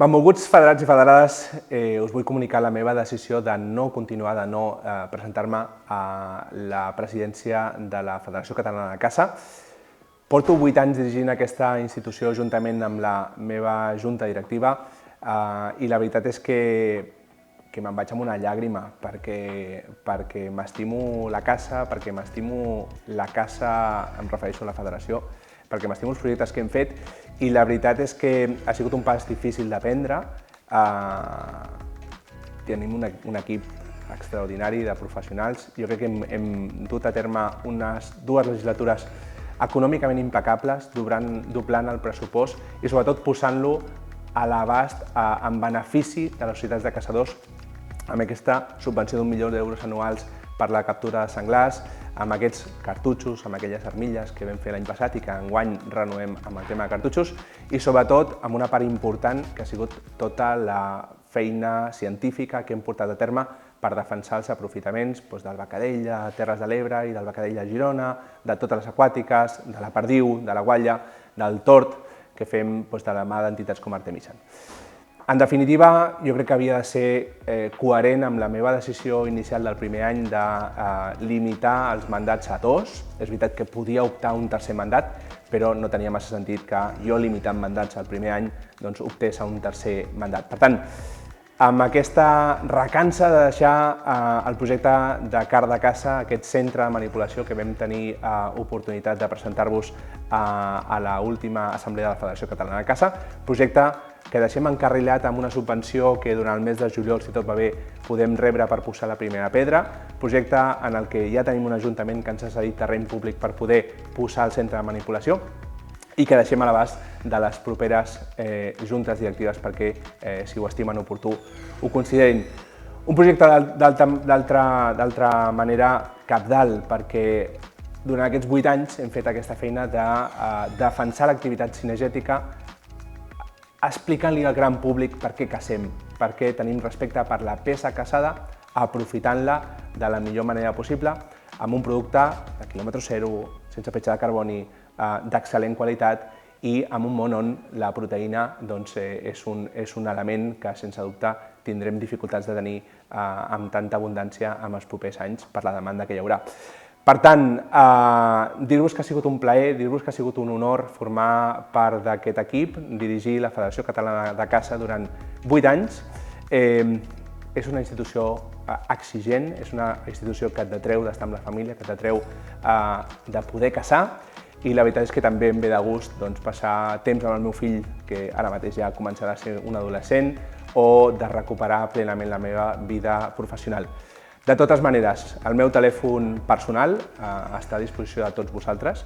Benvolguts federats i federades, us vull comunicar la meva decisió de no continuar, de no presentar-me a la presidència de la Federació Catalana de Caça. Porto 8 anys dirigint aquesta institució juntament amb la meva junta directiva i la veritat és que me'n vaig amb una llàgrima perquè m'estimo la caça, perquè m'estimo la caça, em refereixo a la federació, perquè m'estimo els projectes que hem fet i la veritat és que ha sigut un pas difícil d'aprendre. Tenim un equip extraordinari de professionals. Jo crec que hem dut a terme unes 2 legislatures econòmicament impecables, doblant el pressupost i sobretot posant-lo a l'abast en benefici de les societats de caçadors amb aquesta subvenció d'1 milió d'euros anuals per la captura de senglars, amb aquests cartutxos, amb aquelles armilles que vam fer l'any passat i que enguany renovem amb el tema de cartutxos i sobretot amb una part important que ha sigut tota la feina científica que hem portat a terme per defensar els aprofitaments del becadell de Terres de l'Ebre i del becadell de Girona, de totes les aquàtiques, de la perdiu, de la guatlla, del tord, que fem de la mà d'entitats com Artemisan. En definitiva, jo crec que havia de ser coherent amb la meva decisió inicial del primer any de limitar els mandats a 2. És veritat que podia optar a un tercer mandat, però no tenia massa sentit que jo limitant mandats al primer any optés a un tercer mandat. Per tant, amb aquesta recança de deixar el projecte de Car de Caça, aquest centre de manipulació que vam tenir oportunitat de presentar-vos a l'última assemblea de la Federació Catalana de Caça, projecte que deixem encarrilat amb una subvenció que durant el mes de juliol, si tot va bé, podem rebre per posar la primera pedra, projecte en el que ja tenim un ajuntament que ens ha cedit terreny públic per poder posar el centre de manipulació i que deixem a l'abast de les properes juntes directives perquè, si ho estimen oportú, ho considerin. Un projecte d'altra manera cabdal perquè durant aquests 8 anys hem fet aquesta feina de defensar l'activitat cinegètica explicant-li al gran públic per què cacem, per què tenim respecte per la peça caçada, aprofitant-la de la millor manera possible amb un producte de quilòmetre zero, sense petja de carboni, d'excel·lent qualitat i en un món on la proteïna és un element que, sense dubte, tindrem dificultats de tenir amb tanta abundància en els propers anys per la demanda que hi haurà. Per tant, dir-vos que ha sigut un plaer, dir-vos que ha sigut un honor formar part d'aquest equip, dirigir la Federació Catalana de Caça durant 8 anys. És una institució exigent, és una institució que et detreu d'estar amb la família, que et detreu de poder caçar i la veritat és que també em ve de gust passar temps amb el meu fill, que ara mateix ja començarà a ser un adolescent, o de recuperar plenament la meva vida professional. De totes maneres, el meu telèfon personal està a disposició de tots vosaltres.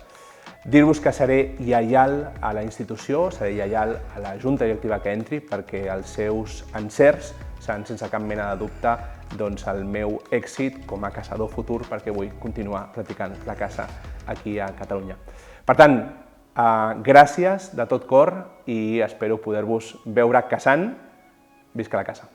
Dir-vos que seré lleial a la institució, seré lleial a la junta directiva que entri perquè els seus encerts seran sense cap mena de dubte el meu èxit com a caçador futur perquè vull continuar practicant la caça aquí a Catalunya. Per tant, gràcies de tot cor i espero poder-vos veure caçant. Visca la caça!